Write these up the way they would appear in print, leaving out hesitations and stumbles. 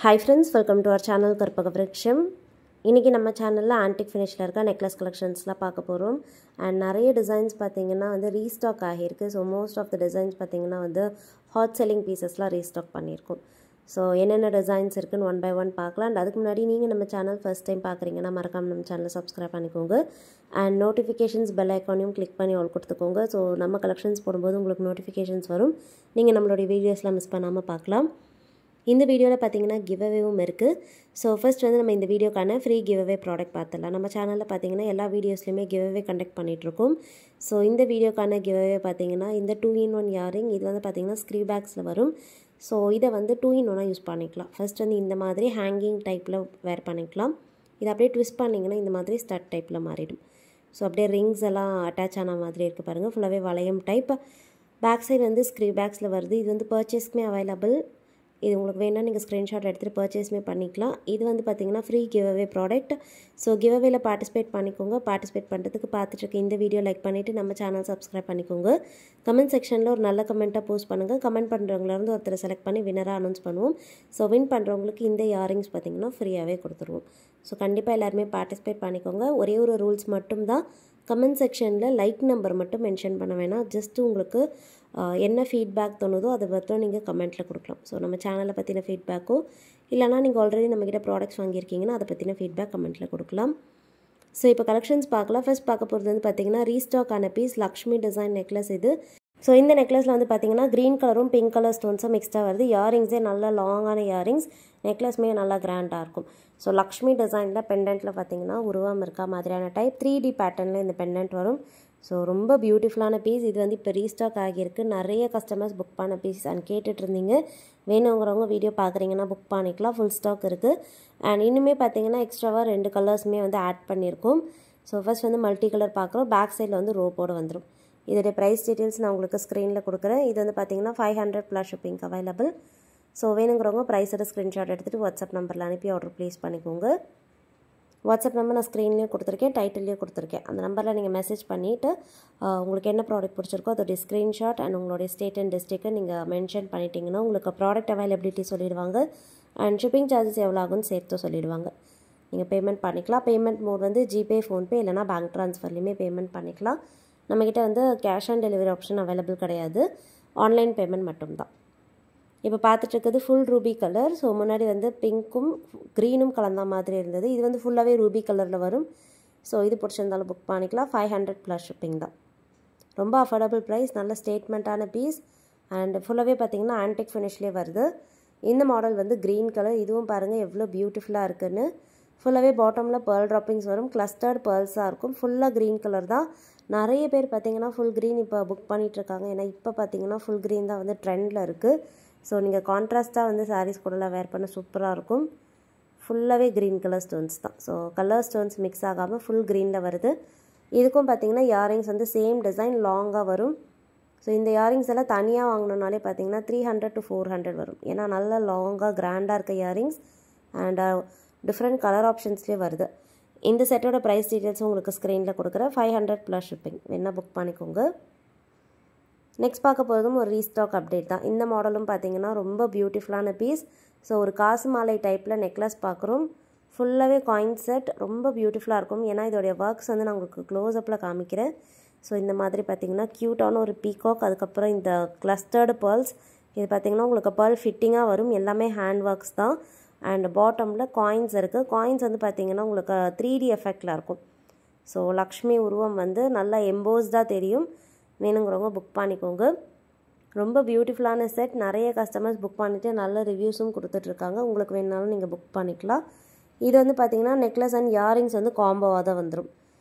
Hi friends, welcome to our channel Karpagavriksham. இன்னைக்கு நம்ம சேனல்ல ஆன்டிக் ஃபினிஷ்ல இருக்க நெக்லஸ் கலெக்ஷன்ஸ்லாம் பார்க்க போறோம். and நிறைய டிசைன்ஸ் பாத்தீங்கன்னா வந்து ரீஸ்டாக் ஆகிருக்கு. so most of the designs பாத்தீங்கன்னா வந்து hot selling piecesலாம் ரீஸ்டாக் பண்ணிருக்கோம். so என்னென்ன டிசைன்ஸ் இருக்குன்னு one by one பார்க்கலாம். and அதுக்கு முன்னாடி நீங்க நம்ம சேனல் first time பார்க்கறீங்கன்னா மறக்காம நம்ம சேனலை subscribe பண்ணிக்கோங்க. and notifications bell icon-ஐயும் click பண்ணி all கொடுத்துக்கோங்க. so நம்ம கலெக்ஷன்ஸ் போடும்போது உங்களுக்கு notifications வரும். நீங்க நம்மளோட வீடியோஸ்லாம் மிஸ் பண்ணாம பார்க்கலாம். இந்த வீடியோல பாத்தீங்கன்னா giveawayவும் இருக்கு. சோ ஃபர்ஸ்ட் வந்து நம்ம இந்த வீடியோக்கான ஃப்ரீ giveaway ப்ராடக்ட் பார்த்தலாம். நம்ம சேனல்ல பாத்தீங்கன்னா எல்லா வீடியோஸ்லயுமே giveaway கண்டக்ட் பண்ணிட்டு இருக்கோம். சோ இந்த வீடியோக்கான giveaway பாத்தீங்கன்னா இந்த 2-in-1 இயரிங் இது வந்து பாத்தீங்கன்னா ஸ்க்ரீ பேக்ஸ்ல வரும். சோ இத வந்து 2-in-1 யூஸ் பண்ணிக்கலாம். ஃபர்ஸ்ட் வந்து இந்த மாதிரி ஹேங்கிங் டைப்ல வேர் பண்ணிக்கலாம். இத அப்படியே ட்விஸ்ட் பண்ணீங்கன்னா இந்த மாதிரி ஸ்டட் டைப்ல மாறிடும். சோ அப்படியே ரிங்ஸ் எல்லாம் அட்டாச் ஆன மாதிரி இருக்கு பாருங்க. ஃபுல்லாவே வளையம் டைப். பேக் சைடு வந்து ஸ்க்ரீ பேக்ஸ்ல வருது. இது வந்து பர்ச்சேஸ்க்குமே அவைலபிள். இது உங்களுக்கு வேணா நீங்க ஸ்கிரீன்ஷாட் எடுத்து பர்ச்சேஸ்மே பண்ணிக்கலாம். இது வந்து பாத்தீங்கன்னா ஃப்ரீ giveaway ப்ராடக்ட். சோ giveawayல பார்ட்டிசிபேட் பண்ணிக்கோங்க. பார்ட்டிசிபேட் பண்றதுக்கு பார்த்துட்டு இருக்க இந்த வீடியோ லைக் பண்ணிட்டு நம்ம சேனல் சப்ஸ்கிரைப் பண்ணிக்கோங்க. கமெண்ட் செக்ஷன்ல ஒரு நல்ல கமெண்ட்டா போஸ்ட் பண்ணுங்க. கமெண்ட் பண்றவங்கள இருந்து ஒருத்தரை செலக்ட் பண்ணி வின்னரா அனௌன்ஸ் பண்ணுவோம். சோ வின் பண்றவங்களுக்கு இந்த இயரிங்ஸ் பாத்தீங்கன்னா ஃப்ரீயாவே கொடுத்துருவோம். சோ கண்டிப்பா எல்லாரும் பார்ட்டிசிபேட் பண்ணிக்கோங்க. ஒரே ஒரு ரூல்ஸ் மட்டும் தான். கமெண்ட் செக்ஷன்ல லைக் நம்பர் மட்டும் மென்ஷன் பண்ண வேணாம். ஜஸ்ட் உங்களுக்கு என்ன ஃபீட்பேக் தோணுதோ அதை மட்டும் நீங்கள் கமெண்ட்டில் கொடுக்கலாம். ஸோ நம்ம சேனலை பற்றின ஃபீட்பேக்கோ இல்லைனா நீங்கள் ஆல்ரெடி நம்மக்கிட்ட ப்ராடக்ட்ஸ் வாங்கியிருக்கீங்கன்னா அதை பற்றின ஃபீட்பேக் கமெண்ட்டில் கொடுக்கலாம். ஸோ இப்போ கலெக்ஷன்ஸ் பார்க்கலாம். ஃபர்ஸ்ட் பார்க்க போகிறது வந்து பார்த்தீங்கன்னா ரீஸ்டாக் ஆன பீஸ் லக்ஷ்மி டிசைன் நெக்லஸ் இது. ஸோ இந்த நெக்லஸில் வந்து பார்த்தீங்கன்னா க்ரீன் கலரும் பிங்க் கலர் ஸ்டோன்ஸும் மிக்ஸ்டாக வருது. இயரிங்ஸே நல்லா லாங்கான இயரிங்ஸ். நெக்லஸ்மே நல்லா கிராண்டாக இருக்கும். ஸோ லக்ஷ்மி டிசைனில் பெண்டன்ட்டில் பார்த்தீங்கன்னா உருவம் இருக்கா மாதிரியான டைப் 3D பேட்டர்னில் இந்த பெண்டன்ட் வரும். ஸோ ரொம்ப பியூட்டிஃபுல்லான பீஸ். இது வந்து இப்போ ரீஸ்டாக் ஆகியிருக்கு. நிறைய கஸ்டமர்ஸ் புக் பண்ண பீஸ் அண்ட் கேட்டுட்டு இருந்தீங்க. வேணுங்கிறவங்க வீடியோ பார்க்குறீங்கன்னா புக் பண்ணிக்கலாம். ஃபுல் ஸ்டாக் இருக்குது. அண்ட் இன்னுமே பார்த்தீங்கன்னா எக்ஸ்ட்ராவாக 2 கலர்ஸுமே வந்து ஆட் பண்ணியிருக்கோம். ஸோ ஃபர்ஸ்ட் வந்து மல்டி கலர் பார்க்குறோம். பேக் சைடில் வந்து ரோப்போடு வந்துடும். இதோடைய ப்ரைஸ் டீட்டெயில்ஸ் நான் உங்களுக்கு ஸ்க்ரீனில் கொடுக்குறேன். இது வந்து பார்த்தீங்கன்னா 500 + ஷிப்பிங் அவைலபிள். ஸோ வேணுங்கிறவங்க ப்ரைஸோட ஸ்க்ரீன்ஷாட் எடுத்துகிட்டு வாட்ஸ்அப் நம்பரில் அனுப்பி ஆர்டர் ப்ளேஸ் பண்ணிக்கோங்க. வாட்ஸ்அப் நம்பர் நான் ஸ்க்ரீன்லேயும் கொடுத்துருக்கேன், டைட்டில்லையும் கொடுத்துருக்கேன். அந்த நம்பரில் நீங்கள் மெசேஜ் பண்ணிவிட்டு உங்களுக்கு என்ன ப்ராடக்ட் பிடிச்சிருக்கோ அதோடைய ஸ்க்ரீன்ஷாட் அண்ட் உங்களுடைய ஸ்டேட் அண்ட் டிஸ்ட்ரிக்ட்டை நீங்கள் மென்ஷன் பண்ணிட்டீங்கன்னா உங்களுக்கு ப்ராடக்ட் அவைலபிலிட்டி சொல்லிடுவாங்க. அண்ட் ஷிப்பிங் சார்ஜஸ் எவ்வளோ ஆகும்னு சேர்த்து சொல்லிடுவாங்க. நீங்கள் பேமெண்ட் பண்ணிக்கலாம். பேமெண்ட் மோட் வந்து ஜிபே, ஃபோன்பே இல்லைனா பேங்க் ட்ரான்ஸ்ஃபர்லேயுமே பேமெண்ட் பண்ணிக்கலாம். நம்மக்கிட்ட வந்து cash on delivery option available கிடையாது. ஆன்லைன் பேமெண்ட் மட்டும்தான். இப்போ பார்த்துட்டு இருக்கிறது ஃபுல் ரூபி கலர். ஸோ முன்னாடி வந்து பிங்க்கும் க்ரீனும் கலந்த மாதிரி இருந்தது. இது வந்து ஃபுல்லாகவே ரூபி கலரில் வரும். ஸோ இது பிடிச்சிருந்தாலும் புக் பண்ணிக்கலாம். 500 + ஷிப்பிங் தான். ரொம்ப அஃபோர்டபுள் ப்ரைஸ். நல்ல ஸ்டேட்மெண்ட்டான பீஸ். அண்ட் ஃபுல்லாகவே பார்த்தீங்கன்னா ஆன்டிக் ஃபினிஷ்லேயே வருது. இந்த மாடல் வந்து க்ரீன் கலர். இதுவும் பாருங்கள் எவ்வளோ பியூட்டிஃபுல்லாக இருக்குன்னு. ஃபுல்லாகவே பாட்டமில் பேர்ல் ட்ராப்பிங்ஸ் வரும். கிளஸ்டர்ட் பேர்ல்ஸாக இருக்கும். ஃபுல்லாக க்ரீன் கலர் தான். நிறைய பேர் பார்த்தீங்கன்னா ஃபுல் க்ரீன் இப்போ புக் பண்ணிகிட்ருக்காங்க. ஏன்னா இப்போ பார்த்தீங்கன்னா ஃபுல் க்ரீன் தான் வந்து ட்ரெண்டில் இருக்குது. ஸோ நீங்கள் கான்ட்ராஸ்ட்டாக வந்து சாரீஸ் கூடலாம் வேர் பண்ண சூப்பராக இருக்கும். ஃபுல்லாகவே க்ரீன் கலர் ஸ்டோன்ஸ் தான். ஸோ கலர் ஸ்டோன்ஸ் மிக்ஸ் ஆகாமல் ஃபுல் க்ரீனில் வருது. இதுக்கும் பார்த்தீங்கன்னா இயரிங்ஸ் வந்து சேம் டிசைன் லாங்காக வரும். ஸோ இந்த இயரிங்ஸ் எல்லாம் தனியாக வாங்கினோன்னாலே பார்த்தீங்கன்னா 300 to 400 வரும். ஏன்னா நல்ல லாங்காக கிராண்டாக இருக்க இயரிங்ஸ் அண்ட் டிஃப்ரெண்ட் கலர் ஆப்ஷன்ஸ்லேயே வருது. இந்த செட்டோட ப்ரைஸ் டீட்டெயில்ஸும் உங்களுக்கு ஸ்க்ரீனில் கொடுக்குறேன். 500 + ஷிப்பிங். வேணா புக் பண்ணிக்கோங்க. நெக்ஸ்ட் பார்க்க போகிறதும் ஒரு ரீஸ்டாக் அப்டேட் தான். இந்த மாடலும் பார்த்தீங்கன்னா ரொம்ப பியூட்டிஃபுல்லான பீஸ். ஸோ ஒரு காசு மாலை டைப்பில் நெக்லஸ் பார்க்குறோம். ஃபுல்லாகவே காயின் செட். ரொம்ப பியூட்டிஃபுல்லாக இருக்கும். ஏன்னா இதோடைய ஒர்க்ஸ் வந்து நான் உங்களுக்கு க்ளோஸ்அப்பில் காமிக்கிறேன். ஸோ இந்த மாதிரி பார்த்தீங்கன்னா க்யூட்டான ஒரு பீகாக். அதுக்கப்புறம் இந்த கிளஸ்டர்டு பேர்ல்ஸ். இது பார்த்தீங்கன்னா உங்களுக்கு பேர்ல் ஃபிட்டிங்காக வரும். எல்லாமே ஹேண்ட் ஒர்க்ஸ் தான். அண்ட் பாட்டமில் காயின்ஸ் இருக்குது. காயின்ஸ் வந்து பார்த்தீங்கன்னா உங்களுக்கு 3D எஃபெக்டில் இருக்கும். ஸோ லக்ஷ்மி உருவம் வந்து நல்லா எம்போஸ்டாக தெரியும். வேணுங்கிறவங்க புக் பண்ணிக்கோங்க. ரொம்ப பியூட்டிஃபுல்லான செட். நிறைய கஸ்டமர்ஸ் புக் பண்ணிவிட்டு நல்ல ரிவ்யூஸும் கொடுத்துட்ருக்காங்க. உங்களுக்கு வேணுனாலும் நீங்கள் புக் பண்ணிக்கலாம். இது வந்து பார்த்தீங்கன்னா நெக்லஸ் அண்ட் இயரிங்ஸ் வந்து காம்போவாக தான் வந்துடும்.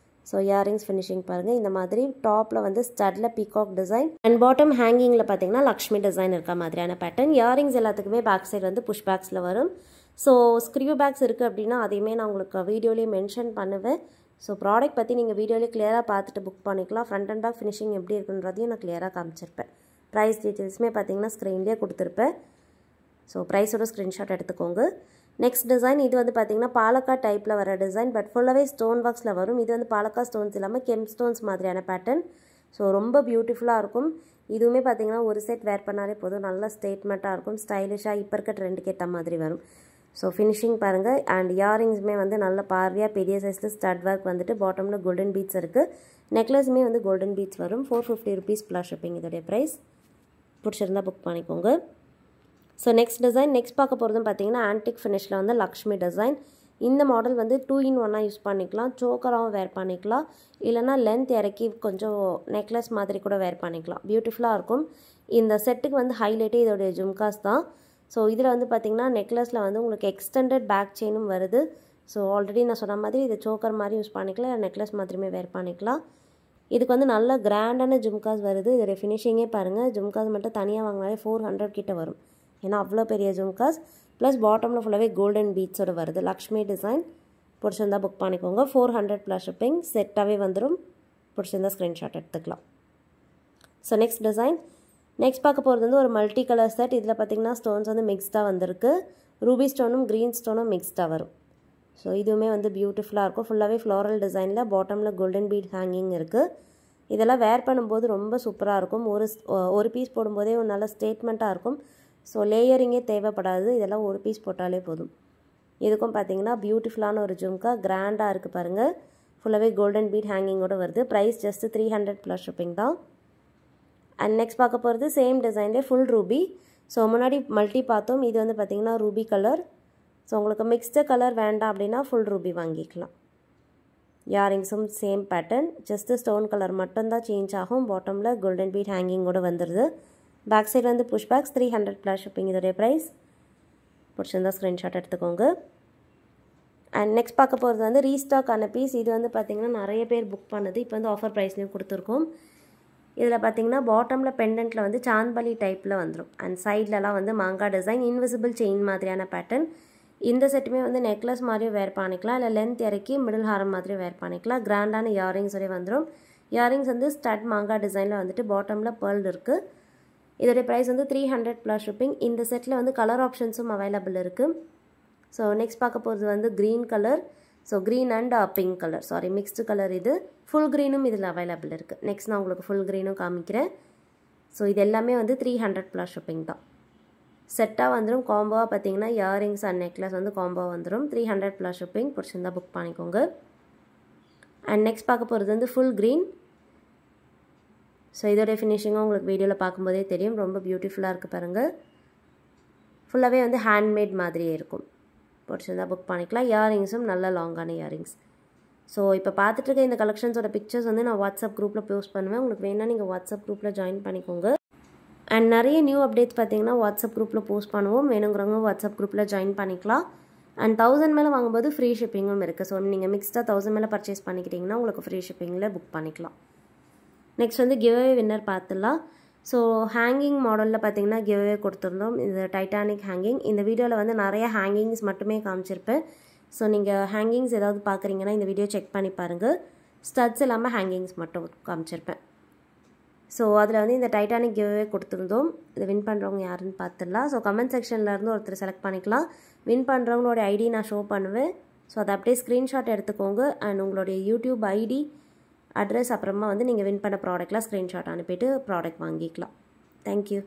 ஸோ இயரிங்ஸ் ஃபினிஷிங் பாருங்கள். இந்த மாதிரி டாப்பில் வந்து ஸ்டட்டில் பீகாக் டிசைன் அண்ட் பாட்டம் ஹேங்கிங்கில் பார்த்தீங்கன்னா லக்ஷ்மி டிசைன் இருக்க மாதிரியான பேட்டர்ன். இயரிங்ஸ் எல்லாத்துக்குமே பேக் சைடு வந்து புஷ் பேக்ஸில் வரும். ஸோ ஸ்க்ரீவ் பேக்ஸ் இருக்குது அப்படின்னா அதையுமே நான் உங்களுக்கு வீடியோலேயே மென்ஷன் பண்ணுவேன். ஸோ ப்ராடக்ட் பற்றி நீங்கள் வீடியோலேயே கிளியராக பார்த்துட்டு புக் பண்ணிக்கலாம். ஃப்ரண்ட் அண்ட் பேக் ஃபினிஷிங் எப்படி இருக்குன்றதையும் நான் கிளியராக காமிச்சிருப்பேன். ப்ரைஸ் டீட்டெயில்ஸுமே பார்த்தீங்கன்னா ஸ்க்ரீன்லேயே கொடுத்துருப்பேன். ஸோ ப்ரைஸோட ஸ்க்ரீன்ஷாட் எடுத்துக்கோங்க. நெக்ஸ்ட் டிசைன் இது வந்து பார்த்தீங்கன்னா பாலக்காட் டைப்பில் வர டிசைன். பட் ஃபுல்லாகவே ஸ்டோன் ஒர்க்ஸில் வரும். இது வந்து பாலக்காட் ஸ்டோன்ஸ் இல்லாமல் கெம் ஸ்டோன்ஸ் மாதிரியான பேட்டர்ன். ஸோ ரொம்ப பியூட்டிஃபுல்லாக இருக்கும். இதுவுமே பார்த்தீங்கன்னா ஒரு செட் வேர் பண்ணாலே போதும். நல்ல ஸ்டேட்மெண்ட்டாக இருக்கும். ஸ்டைலிஷாக இப்போ இருக்க ட்ரெண்டுக்கு ஏற்ற மாதிரி வரும். ஸோ ஃபினிஷிங் பாருங்கள். அண்ட் இயரிங்ஸுமே வந்து நல்ல பார்வையாக பெரிய சைஸில் ஸ்டட் ஒர்க் வந்துட்டு பாட்டமில் கோல்டன் பீட்ஸ் இருக்குது. நெக்லஸுமே வந்து கோல்டன் பீட்ஸ் வரும். 450 rupees ப்ளஸ் ஷிப்பிங் இதோடைய ப்ரைஸ். பிடிச்சிருந்தா புக் பண்ணிக்கோங்க. ஸோ நெக்ஸ்ட் டிசைன் நெக்ஸ்ட் பார்க்க போகிறதும் பார்த்தீங்கன்னா ஆன்டிக் ஃபினிஷில் வந்து லக்ஷ்மி டிசைன். இந்த மாடல் வந்து 2-in-1 யூஸ் பண்ணிக்கலாம். சோக்கராகவும் வேர் பண்ணிக்கலாம், இல்லைனா லென்த் இறக்கி கொஞ்சம் நெக்லஸ் மாதிரி கூட வேர் பண்ணிக்கலாம். பியூட்டிஃபுல்லாக இருக்கும். இந்த செட்டுக்கு வந்து ஹைலைட்டே இதோடைய ஜும்காஸ் தான். ஸோ இதில் வந்து பார்த்திங்கன்னா நெக்லஸில் வந்து உங்களுக்கு எக்ஸ்டெண்டட் பேக் செயினும் வருது. ஸோ ஆல்ரெடி நான் சொன்ன மாதிரி இது சோக்கர் மாதிரி யூஸ் பண்ணிக்கலாம், இல்லை நெக்லஸ் மாதிரியுமே வேர் பண்ணிக்கலாம். இதுக்கு வந்து நல்ல கிராண்டான ஜும்காஸ் வருது. இதோடைய ஃபினிஷிங்கே பாருங்கள். ஜும்காஸ் மட்டும் தனியாக வாங்கினாலே 400 கிட்ட வரும். ஏன்னா அவ்வளோ பெரிய ஜும்காஸ். ப்ளஸ் பாட்டமில் ஃபுல்லாகவே கோல்டன் பீட்ஸோடு வருது. லக்ஷ்மி டிசைன். பிடிச்சிருந்தா புக் பண்ணிக்கோங்க. 400 ப்ளஸ் ஷிப்பிங். செட்டாகவே வந்துடும். பிடிச்சிருந்தா ஸ்க்ரீன்ஷாட் எடுத்துக்கலாம். ஸோ நெக்ஸ்ட் டிசைன் நெக்ஸ்ட் பார்க்க போகிறது வந்து ஒரு மல்டி கலர் செட். இதில் பார்த்திங்கன்னா ஸ்டோன்ஸ் வந்து மிக்ஸ்டாக வந்திருக்கு. ரூபி ஸ்டோனும் க்ரீன் ஸ்டோனும் மிக்ஸ்டாக வரும். ஸோ இதுவுமே வந்து பியூட்டிஃபுல்லாக இருக்கும். ஃபுல்லாகவே ஃப்ளாரல் டிசைனில் பாட்டமில் கோல்டன் பீட் ஹேங்கிங் இருக்குது. இதெல்லாம் வேர் பண்ணும்போது ரொம்ப சூப்பராக இருக்கும். ஒரு பீஸ் போடும்போதே ஒரு நல்ல ஸ்டேட்மெண்ட்டாக இருக்கும். ஸோ லேயரிங்கே தேவைப்படாது. இதெல்லாம் ஒரு பீஸ் போட்டாலே போதும். இதுக்கும் பார்த்தீங்கன்னா பியூட்டிஃபுல்லான ஒரு ஜும்கா கிராண்டாக இருக்குது பாருங்கள். ஃபுல்லாகவே கோல்டன் பீட் ஹேங்கிங்கோடு வருது. ப்ரைஸ் ஜஸ்ட் 300 ப்ளஸ் ஷிப்பிங் தான். அண்ட் நெக்ஸ்ட் பார்க்க போகிறது சேம் டிசைன்லேயே ஃபுல் ரூபி. ஸோ முன்னாடி மல்டி பார்த்தோம். இது வந்து பார்த்திங்கன்னா ரூபி கலர். ஸோ உங்களுக்கு மிக்ஸ்டு கலர் வேண்டாம் அப்படின்னா ஃபுல் ரூபி வாங்கிக்கலாம். இயரிங்ஸும் same pattern. Just stone colour மட்டும்தான் சேஞ்ச் ஆகும். பாட்டமில் கோல்டன் பீட் ஹேங்கிங்கோடு வந்துடுது. பேக் சைடு வந்து புஷ் பேக்ஸ். 300 ப்ளஸ் ஷிப்பிங் இதோடைய ப்ரைஸ். பிடிச்சிருந்தா ஸ்க்ரீன்ஷாட் எடுத்துக்கோங்க. அண்ட் நெக்ஸ்ட் பார்க்க போகிறது வந்து ரீஸ்டாக் ஆன பீஸ். இது வந்து பார்த்திங்கன்னா நிறைய பேர் புக் பண்ணது. இப்போ வந்து ஆஃபர் ப்ரைஸ்லேயும் கொடுத்துருக்கோம். இதில் பார்த்திங்கன்னா பாட்டமில் பெண்டன்ட்டில் வந்து சாந்த்பலி டைப்பில் வந்துடும். அண்ட் சைட்லலாம் வந்து மாங்காய் டிசைன், இன்விசிபிள் செயின் மாதிரியான பேட்டர்ன். இந்த செட்டுமே வந்து நெக்லஸ் மாதிரியும் வேர் பண்ணிக்கலாம், இல்லை லென்த் இறக்கி மிடில் ஹாரம் மாதிரியும் வேர் பண்ணிக்கலாம். கிராண்டான இயரிங்ஸோடய வந்துடும். இயரிங்ஸ் வந்து ஸ்டட் மாங்காய் டிசைனில் வந்துட்டு பாட்டமில் பேர்ல் இருக்குது. இதோடைய ப்ரைஸ் வந்து 300 ப்ளஸ் ஷிப்பிங். இந்த செட்டில் வந்து கலர் ஆப்ஷன்ஸும் அவைலபிள் இருக்குது. ஸோ நெக்ஸ்ட் பார்க்க போகிறது வந்து green colour. So green and pink colour, sorry mixed colour. இது ஃபுல் க்ரீனும் இதில் அவைலபிள் இருக்குது. நெக்ஸ்ட் நான் உங்களுக்கு ஃபுல் க்ரீனும் காமிக்கிறேன். ஸோ இது எல்லாமே வந்து 300 ப்ளஸ் ஷிப்பிங் தான். செட்டாக வந்துடும். காம்போவாக பார்த்தீங்கன்னா இயரிங்ஸ் அண்ட் நெக்லஸ் வந்து காம்போவாக வந்துடும். 300 ப்ளஸ் ஷிப்பிங். பிடிச்சிருந்தா புக் பண்ணிக்கோங்க. அண்ட் நெக்ஸ்ட் பார்க்க போகிறது வந்து ஃபுல் க்ரீன். ஸோ இதோடைய ஃபினிஷிங்கும் உங்களுக்கு வீடியோவில் பார்க்கும்போதே தெரியும். ரொம்ப பியூட்டிஃபுல்லாக இருக்குது பாருங்கள். ஃபுல்லாகவே வந்து ஹேண்ட்மேட் மாதிரியே இருக்கும். பிடிச்சிருந்தா புக் பண்ணிக்கலாம். இயரிங்ஸும் நல்ல லாங்கான இயரிங்ஸ். ஸோ இப்போ பார்த்துட்டு இருக்க இந்த கலெக்ஷன்ஸோட பிக்சர்ஸ் வந்து நான் வாட்ஸ்அப் குரூப்பில் போஸ்ட் பண்ணுவேன். உங்களுக்கு வேணால் நீங்கள் வாட்ஸ்அப் குரூப்பில் ஜாயின் பண்ணிக்கோங்க. அண்ட் நிறைய நியூ அப்டேட்ஸ் பார்த்தீங்கன்னா வாட்ஸ்அப் குரூப்பில் போஸ்ட் பண்ணுவோம். வேணுங்கிறவங்க வாட்ஸ்அப் குரூப்பில் ஜாயின் பண்ணிக்கலாம். அண்ட் 1000 மேலே வாங்கும்போது ஃப்ரீ ஷிப்பிங்கும் இருக்குது. ஸோ நீங்கள் மிக்ஸ்டாக 1000 மேலே பர்ச்சேஸ் பண்ணிக்கிட்டிங்கன்னா உங்களுக்கு ஃப்ரீ ஷிப்பிங்கில் புக் பண்ணிக்கலாம். நெக்ஸ்ட் வந்து கிவ்அவே வின்னர் பார்த்துடலாம். ஸோ ஹேங்கிங் மாடலில் பார்த்தீங்கன்னா கிவ்அவே கொடுத்துருந்தோம். இது டைட்டானிக் ஹேங்கிங். இந்த வீடியோவில் வந்து நிறைய ஹேங்கிங்ஸ் மட்டுமே காமிச்சிருப்பேன். ஸோ நீங்கள் ஹேங்கிங்ஸ் ஏதாவது பார்க்குறீங்கன்னா இந்த வீடியோ செக் பண்ணி பாருங்கள். ஸ்டட்ஸ் இல்லாமல் ஹேங்கிங்ஸ் மட்டும் காமிச்சிருப்பேன். ஸோ அதில் வந்து இந்த டைட்டானிக் கிவ்அவே கொடுத்துருந்தோம். இதை வின் பண்ணுறவங்க யாருன்னு பார்த்துடலாம். ஸோ கமெண்ட் செக்ஷன்லேருந்து ஒருத்தர் செலக்ட் பண்ணிக்கலாம். வின் பண்ணுறவங்களோட ஐடி நான் ஷோ பண்ணுவேன். ஸோ அதை அப்படியே ஸ்க்ரீன்ஷாட் எடுத்துக்கோங்க. அண்ட் உங்களுடைய யூடியூப் ஐடி, அட்ரஸ், அப்புறமா வந்து நீங்கள் வின் பண்ண ப்ராடக்ட்லாம் ஸ்க்ரீன்ஷாட் அனுப்பிட்டு ப்ராடக்ட் வாங்கிக்கலாம். தேங்க்யூ.